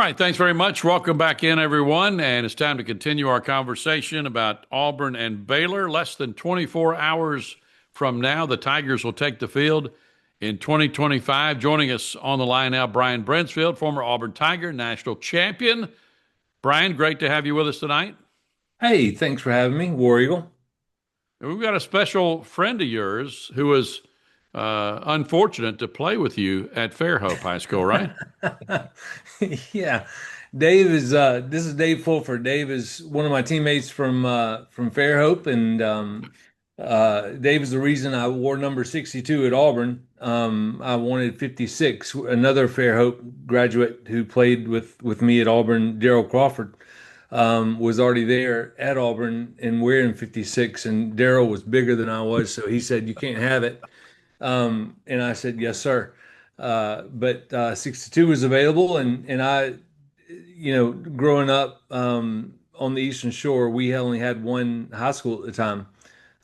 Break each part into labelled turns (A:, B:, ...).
A: right, thanks very much. Welcome back in, everyone. And it's time to continue our conversation about Auburn and Baylor. Less than 24 hours from now, the Tigers will take the field in 2025. Joining us on the line now, Brian Brinsfield, former Auburn Tiger, national champion. Brian, great to have you with us tonight.
B: Hey, thanks for having me, War Eagle.
A: And we've got a special friend of yours who was unfortunate to play with you at Fairhope High School, right?
B: Yeah, Dave is. This is Dave Fulford. Dave is one of my teammates from Fairhope, and Dave is the reason I wore number 62 at Auburn. I wanted 56. Another Fairhope graduate who played with me at Auburn, Daryl Crawford, was already there at Auburn and wearing 56. And Daryl was bigger than I was, so he said, "You can't have it." And I said, "Yes, sir." But 62 was available, and I, growing up on the Eastern Shore, we only had one high school at the time.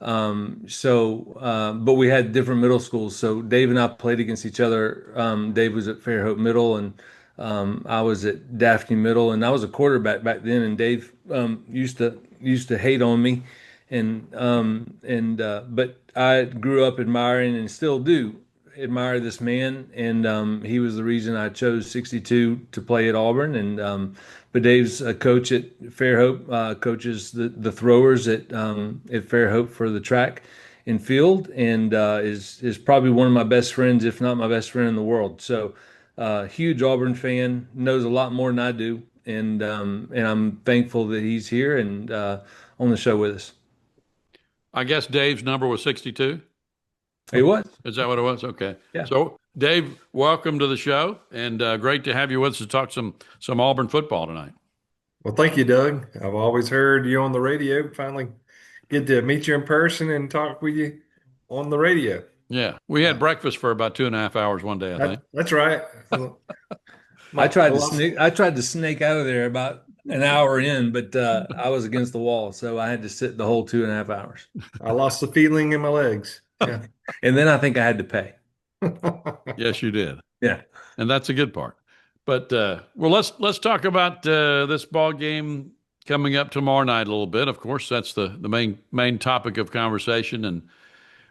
B: But we had different middle schools. So Dave and I played against each other. Dave was at Fairhope Middle, and I was at Daphne Middle, and I was a quarterback back then. And Dave used to hate on me, but I grew up admiring and still do admire this man, and he was the reason I chose 62 to play at Auburn. And but Dave's a coach at Fairhope, coaches the throwers at Fairhope for the track and field, and is probably one of my best friends, if not my best friend in the world. So huge Auburn fan, knows a lot more than I do, and I'm thankful that he's here and on the show with us.
A: I guess Dave's number was 62.
B: He was.
A: Is that what it was? Okay.
B: Yeah.
A: So, Dave, welcome to the show, and great to have you with us to talk some Auburn football tonight.
C: Well, thank you, Doug. I've always heard you on the radio. Finally get to meet you in person and talk with you on the radio.
A: Yeah, we had breakfast for about 2.5 hours one day, I think.
C: That's right.
B: I tried to snake out of there about an hour in, but I was against the wall, so I had to sit the whole 2.5 hours.
C: I lost the feeling in my legs. Yeah.
B: And then I think I had to pay.
A: Yes, you did.
B: Yeah.
A: And that's a good part. But well, let's talk about this ball game coming up tomorrow night a little bit. Of course, that's the main topic of conversation. And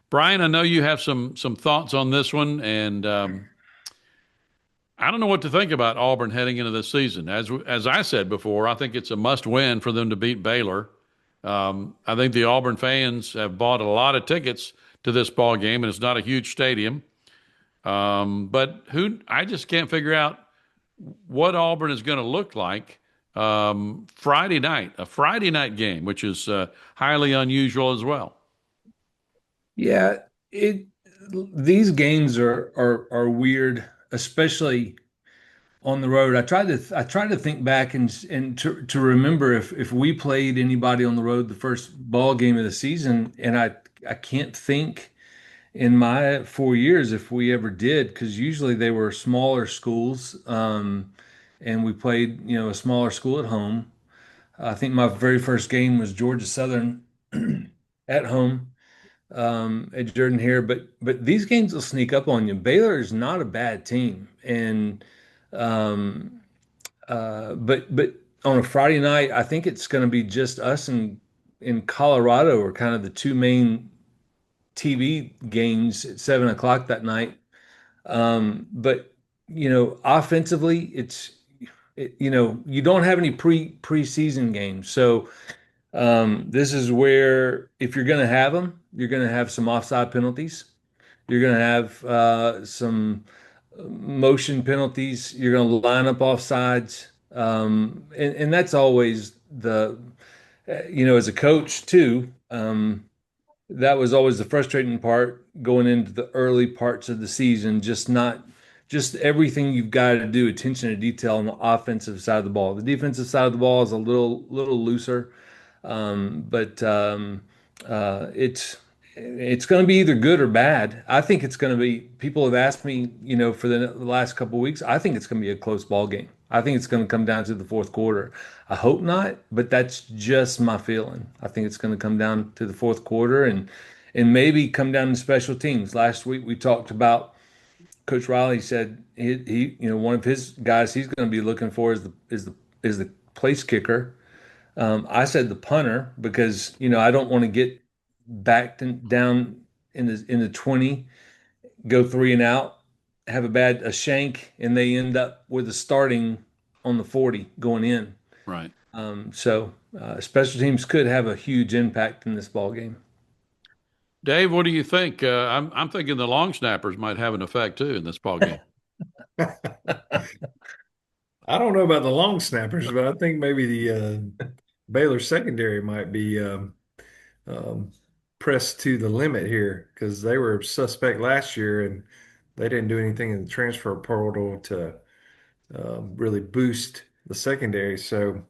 A: Brian, I know you have some thoughts on this one, and I don't know what to think about Auburn heading into this season. As I said before, I think it's a must win for them to beat Baylor. I think the Auburn fans have bought a lot of tickets to this ball game, and it's not a huge stadium. But I just can't figure out what Auburn is going to look like Friday night, a Friday night game, which is highly unusual as well.
B: Yeah, these games are weird, especially on the road. I tried to think back and to remember if we played anybody on the road the first ball game of the season, and I can't think in my 4 years if we ever did, because usually they were smaller schools, and we played a smaller school at home. I think my very first game was Georgia Southern at home at Jordan here, but these games will sneak up on you. Baylor is not a bad team, and um, but on a Friday night, I think it's going to be just us and in Colorado are kind of the two main TV games at 7 o'clock that night. But offensively, you don't have any preseason games, so this is where if you're going to have them, you're going to have some offside penalties. You're going to have some motion penalties. You're going to line up offsides, and that's always as a coach too. That was always the frustrating part going into the early parts of the season. Just everything you've got to do, attention to detail on the offensive side of the ball. The defensive side of the ball is a little looser, but it's going to be either good or bad. I think it's going to be. People have asked me, for the last couple of weeks. I think it's going to be a close ball game. I think it's going to come down to the fourth quarter. I hope not, but that's just my feeling. I think it's going to come down to the fourth quarter and maybe come down to special teams. Last week we talked about Coach Riley said one of his guys he's going to be looking for is the place kicker. I said the punter because I don't want to get down in the 20, go three and out, have a shank, and they end up with a starting on the 40 going in.
A: Right.
B: Special teams could have a huge impact in this ball game.
A: Dave, what do you think? I'm thinking the long snappers might have an effect too in this ball game.
C: I don't know about the long snappers, but I think maybe the Baylor secondary might be um, pressed to the limit here because they were suspect last year and they didn't do anything in the transfer portal to really boost the secondary. So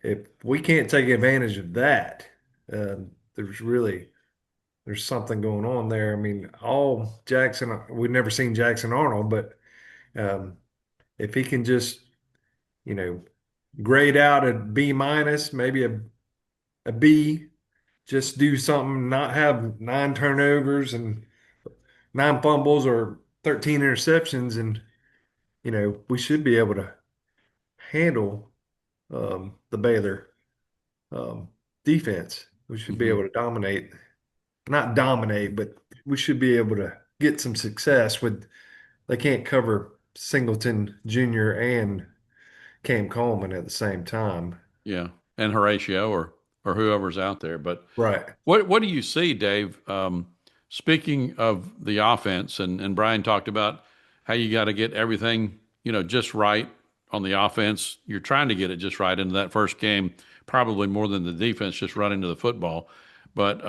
C: if we can't take advantage of that, there's really there's something going on there. I mean, all Jackson, we've never seen Jackson Arnold, but um, if he can just, you know, grade out a B minus, maybe a B, just do something, not have nine turnovers and nine fumbles or 13 interceptions, and we should be able to handle the Baylor um, defense. We should be
A: Hmm.
C: able to dominate, not dominate, but we should be able to get some success with. They can't cover Singleton Jr. and Cam Coleman at the same time.
A: Yeah, and Horatio or whoever's out there. But
C: Right.
A: what do you see, Dave? Speaking of the offense, and Brian talked about how you got to get everything just right on the offense. You're trying to get it just right into that first game, probably more than the defense just running to the football. But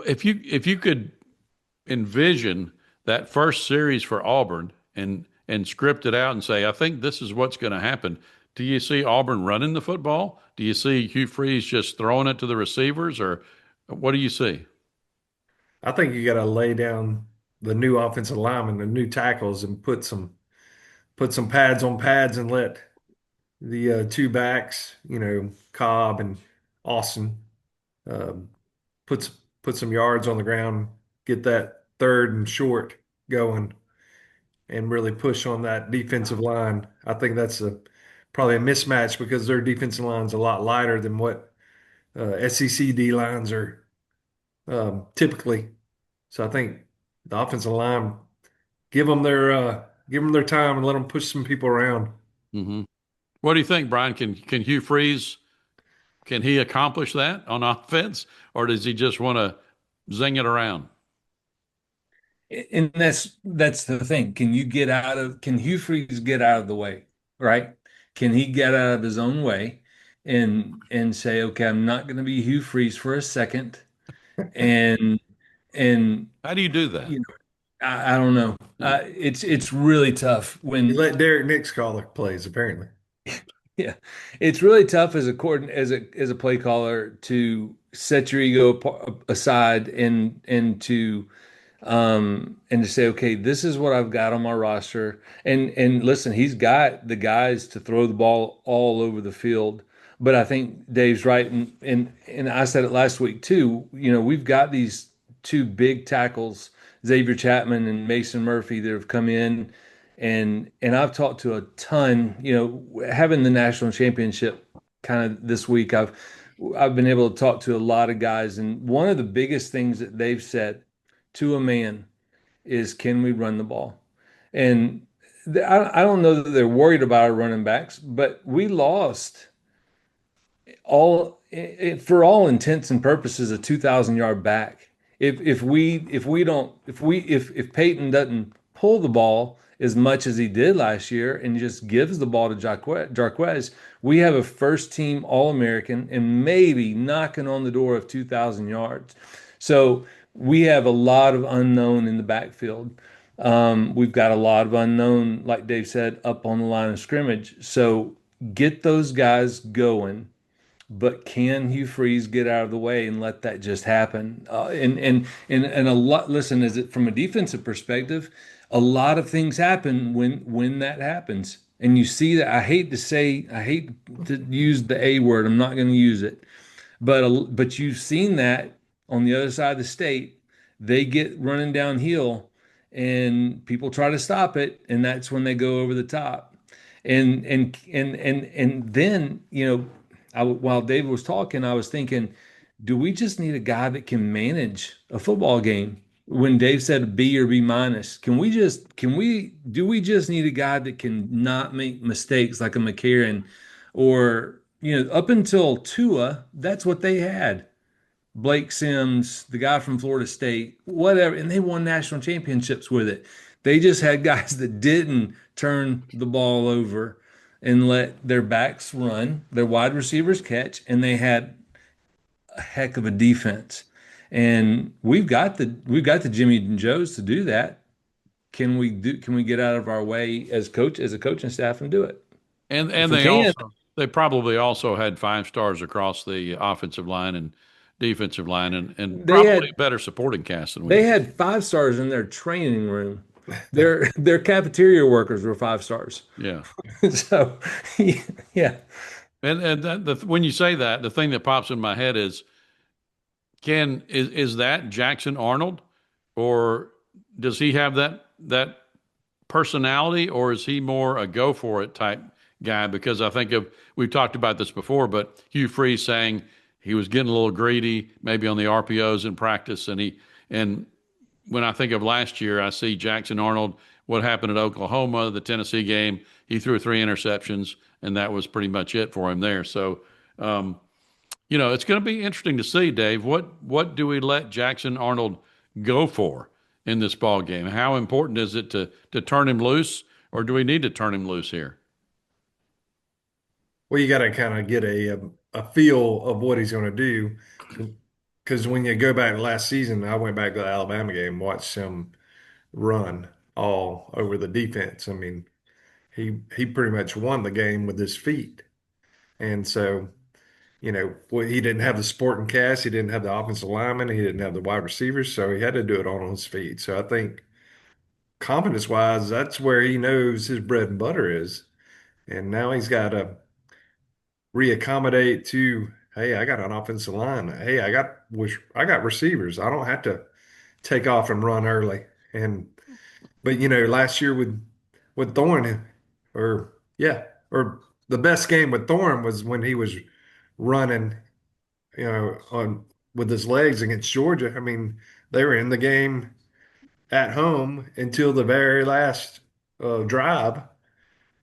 A: if you could envision that first series for Auburn and script it out and say, I think this is what's going to happen. Do you see Auburn running the football? Do you see Hugh Freeze just throwing it to the receivers, or what do you see?
C: I think you got to lay down the new offensive linemen, the new tackles, and put some pads on pads and let the two backs, Cobb and Austin, um, put s- put some yards on the ground, get that third and short going, and really push on that defensive line. I think that's probably a mismatch because their defensive line's a lot lighter than what SEC D lines are typically. So I think the offensive line give them their time and let them push some people around.
A: Hmm. What do you think, Brian? Can Hugh Freeze can he accomplish that on offense, or does he just want to zing it around?
B: And that's the thing. Can Hugh Freeze get out of the way, right? Can he get out of his own way and say, okay, I'm not going to be Hugh Freeze for a second, and and
A: How do you do that?
B: you know, I don't know.
A: Yeah.
B: It's really tough
C: You
B: when
C: let Derek Nix call the plays, apparently.
B: yeah, it's really tough as a play caller to set your ego aside and to say, okay, this is what I've got on my roster. And listen, he's got the guys to throw the ball all over the field. But I think Dave's right, and I said it last week too. We've got these two big tackles, Xavier Chapman and Mason Murphy, that have come in, and I've talked to a ton. Having the national championship kind of this week, I've been able to talk to a lot of guys, and one of the biggest things that they've said to a man is, can we run the ball? And I don't know that they're worried about our running backs, but we lost for all intents and purposes a 2,000-yard back. If Peyton doesn't pull the ball as much as he did last year and just gives the ball to Jarquez, we have a first team All-American and maybe knocking on the door of 2,000 yards. So we have a lot of unknown in the backfield. We've got a lot of unknown, like Dave said, up on the line of scrimmage. So get those guys going, but can Hugh Freeze get out of the way and let that just happen? And a lot. Listen, is it from a defensive perspective? A lot of things happen when that happens, and you see that. I hate to use the A word. I'm not going to use it, but you've seen that on the other side of the state. They get running downhill, and people try to stop it, and that's when they go over the top. And then, while David was talking, I was thinking, do we just need a guy that can manage a football game? When Dave said B or B minus, do we just need a guy that can not make mistakes like a McCarron, or up until Tua, that's what they had. Blake Sims, the guy from Florida State, whatever, and they won national championships with it. They just had guys that didn't turn the ball over and let their backs run, their wide receivers catch, and they had a heck of a defense. And we've got the Jimmy and Joes to do that. Can we get out of our way as a coaching staff and do it?
A: And
B: If
A: and
B: we
A: they
B: can,
A: also they probably also had five stars across the offensive line and defensive line, and
B: they
A: probably
B: had
A: a better supporting cast than we
B: they
A: did.
B: had 5 stars in their training room. Their cafeteria workers were 5 stars.
A: Yeah.
B: So, yeah.
A: And when you say that, the thing that pops in my head is, is that Jackson Arnold, or does he have that personality, or is he more a go for it type guy? Because we've talked about this before, but Hugh Freeze saying he was getting a little greedy, maybe on the RPOs in practice, and when I think of last year, I see Jackson Arnold. What happened at Oklahoma, the Tennessee game? He threw 3 interceptions, and that was pretty much it for him there. So, um, it's going to be interesting to see, Dave. What do we let Jackson Arnold go for in this ball game? How important is it to turn him loose, or do we need to turn him loose here?
C: Well, you got to kind of get a feel of what he's going to do, because when you go back last season, I went back to the Alabama game, watched him run all over the defense. I mean, he pretty much won the game with his feet, and so well, he didn't have the supporting cast, he didn't have the offensive lineman, he didn't have the wide receivers, so he had to do it all on his feet. So I think confidence wise, that's where he knows his bread and butter is, and now he's got to reaccommodate to, hey, I got an offensive line. Hey, I got receivers. I don't have to take off and run early. And but last year with Thorne, or yeah, or the best game with Thorne was when he was running, on with his legs against Georgia. I mean, they were in the game at home until the very last drive,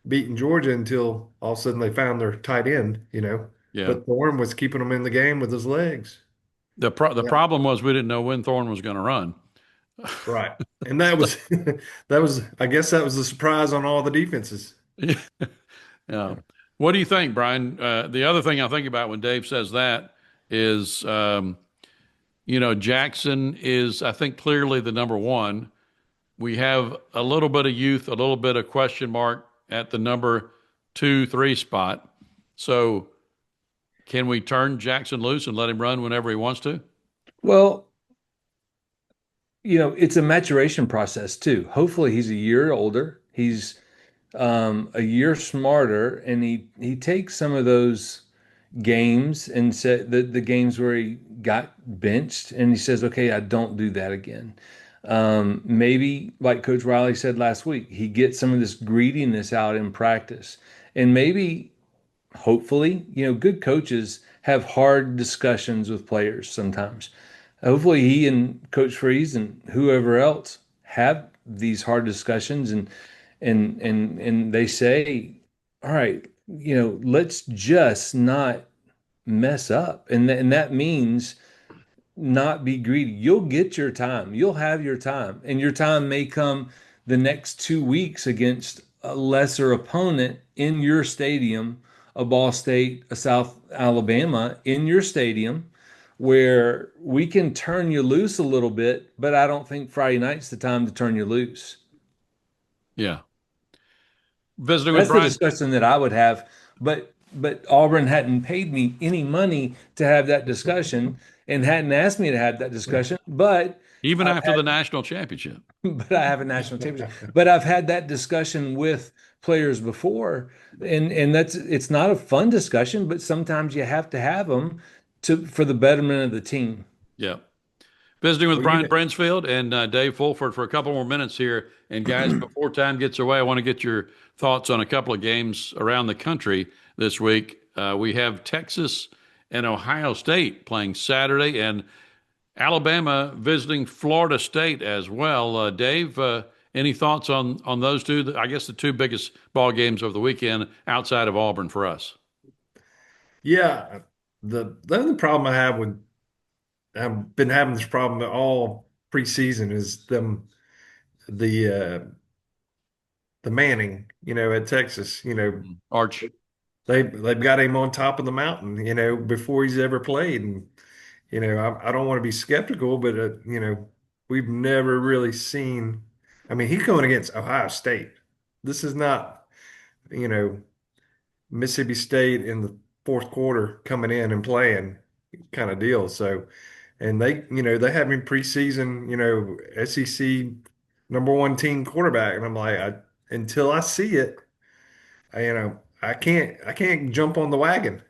C: beating Georgia until all of a sudden they found their tight end.
A: Yeah.
C: But Thorne was keeping them in the game with his legs.
A: The
C: Yeah.
A: problem was we didn't know when Thorne was going to run.
C: Right. And that was I guess that was the surprise on all the defenses.
A: Yeah. What do you think, Brian? The other thing I think about when Dave says that is, Jackson is, I think, clearly the number one. We have a little bit of youth, a little bit of question mark at the number 2, 3 spot. So, can we turn Jackson loose and let him run whenever he wants to?
B: Well, it's a maturation process too. Hopefully, he's a year older. He's a year smarter, and he takes some of those games and said the games where he got benched, and he says, "Okay, I don't do that again." Maybe, like Coach Riley said last week, he gets some of this greediness out in practice, and maybe, hopefully, good coaches have hard discussions with players sometimes. Hopefully, he and Coach Freeze and whoever else have these hard discussions, and they say, all right, let's just not mess up. And that means not be greedy. You'll get your time. You'll have your time. And your time may come the next 2 weeks against a lesser opponent in your stadium, a Ball State, a South Alabama in your stadium, where we can turn you loose a little bit, but I don't think Friday night's the time to turn you loose.
A: Yeah. Visiting with
B: That's the
A: Brian.
B: discussion that I would have, but Auburn hadn't paid me any money to have that discussion and hadn't asked me to have that discussion. But
A: Even
B: I've
A: after
B: had,
A: the national championship.
B: but I have a national championship. But I've had that discussion with players before, and it's not a fun discussion, but sometimes you have to have them for the betterment of the team.
A: Yeah. visiting with
C: Well,
A: Brian Brinsfield and Dave Fulford for a couple more minutes here. And guys, before time gets away, I want to get your thoughts on a couple of games around the country this week. We have Texas and Ohio State playing Saturday, and Alabama visiting Florida State as well. Dave, any thoughts on those two? I guess the two biggest ball games of the weekend outside of Auburn for us.
C: yeah, the only problem I have with I've been having this problem all preseason is the uh, the Manning, at Texas.
A: Arch.
C: They've got him on top of the mountain, before he's ever played, and I don't want to be skeptical, but we've never really seen. I mean, he's going against Ohio State. This is not, you know, Mississippi State in the fourth quarter coming in and playing kind of deal. So, and they have him preseason, SEC #1 team quarterback, and I'm like, until I see it, I can't jump on the wagon.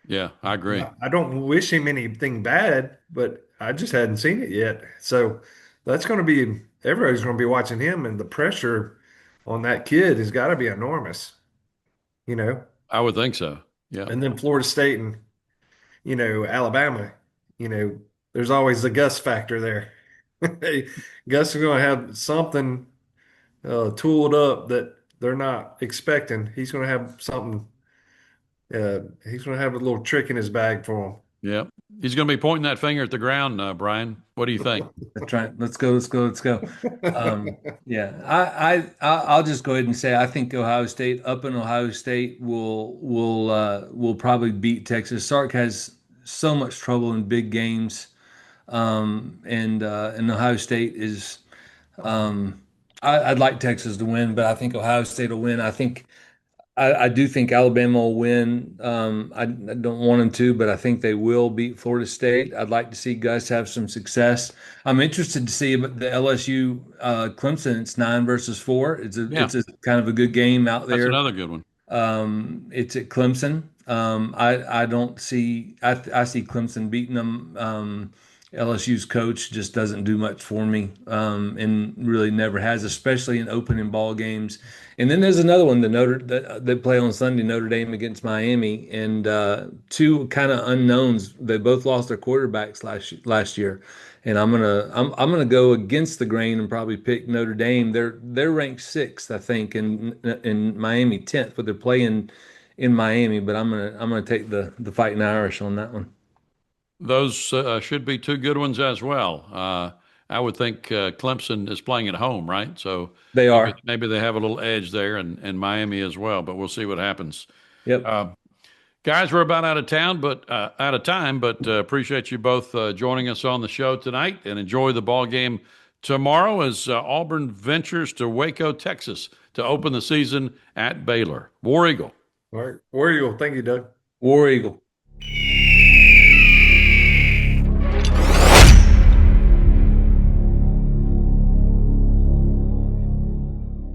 A: Yeah, I agree.
C: I don't wish him anything bad, but I just hadn't seen it yet. So that's going to be everybody's going to be watching him, and the pressure on that kid has got to be enormous, you know.
A: I would think so. Yeah.
C: And then Florida State and Alabama, there's always the Gus factor there. Gus is going to have something tooled up that they're not expecting. He's going to have something. He's going to have a little trick in his bag for
A: Yeah. He's going to be pointing that finger at the ground, Brian. What do you think?
B: That's right. Let's go. Let's go. Let's go.
C: him.
B: Yeah, I'll just go ahead and say I think Ohio State up in Ohio State will probably beat Texas. Sark has so much trouble in big games, and Ohio State is. I'd like Texas to win, but I think Ohio State will win. I do think Alabama will win. I don't want them to, but I think they will beat Florida State. I'd like to see Gus have some success. I'm interested to see the LSU Clemson. It's 9-4. It's a kind of a good game out
A: That's
B: there.
A: another good one.
B: It's at Clemson. I don't see. I see Clemson beating them. LSU's coach just doesn't do much for me, and really never has, especially in opening ball games. And then there's another one, they play on Sunday, Notre Dame against Miami, and two kind of unknowns. They both lost their quarterbacks last year, and I'm gonna go against the grain and probably pick Notre Dame. They're ranked sixth, I think, in Miami 10th, but they're playing in Miami. But I'm gonna take the Fighting Irish on that one.
A: Those should be two good ones as well. I would think Clemson is playing at home, right? So
B: They are.
A: maybe they have a little edge there, and Miami as well. But we'll see what happens.
B: Yep.
A: Guys, we're about out of time, but out of time. But appreciate you both joining us on the show tonight, and enjoy the ball game tomorrow as Auburn ventures to Waco, Texas, to open the season at Baylor. War Eagle.
C: All right. Where are you? Thank you, Doug.
B: War Eagle.